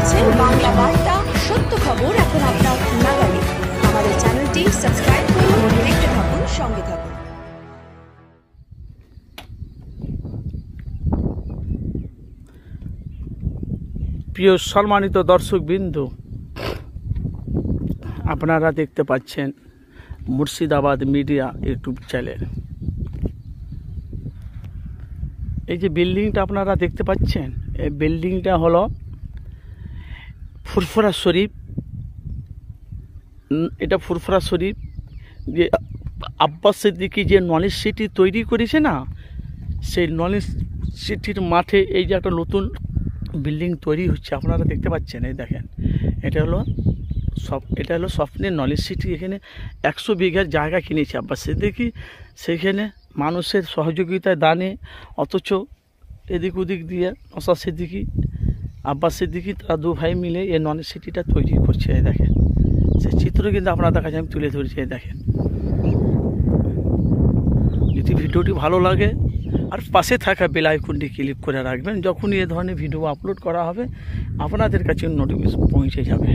দেখছেন বাংলা বার্তা, সত্য খবর এখন আপনার নাগালে। আমাদের চ্যানেলটি সাবস্ক্রাইব করুন, দেখতে থাকুন, সঙ্গে থাকুন। প্রিয় সম্মানিত দর্শকবৃন্দ, আপনারা দেখতে পাচ্ছেন মুর্শিদাবাদ মিডিয়া ইউটিউব চ্যানেল। এই যে বিল্ডিংটা আপনারা দেখতে পাচ্ছেন, এই বিল্ডিংটা হলো ফুরফুরা শরীফ। এটা ফুরফুরা শরীফ যে আব্বাস সিদ্দিকী যে নলেজ সিটি তৈরি করেছে না, সেই নলেজ সিটির মাঠে এই যে একটা নতুন বিল্ডিং তৈরি হচ্ছে, আপনারা দেখতে পাচ্ছেন। এই দেখেন, এটা হলো স্বপ্নের নলেজ সিটি। এখানে 100 বিঘার জায়গা কিনেছে আব্বাস সিদ্দিকী, সেইখানে মানুষের সহযোগিতায় দানে, অথচ এদিক ওদিক দিয়ে নওশাদ সিদ্দিকী, আব্বাস সিদ্দিকী, তারা দু ভাই মিলে এই নলেজ সিটিটা তৈরি করছে। এই দেখেন, সেই চিত্র কিন্তু আপনাদের কাছে আমি তুলে ধরেছি। এই দেখেন, যদি ভিডিওটি ভালো লাগে আর পাশে থাকা বেল আইকনটি ক্লিক করে রাখবেন, যখনই এ ধরনের ভিডিও আপলোড করা হবে আপনাদের কাছে নোটিফিকেশন পৌঁছে যাবে।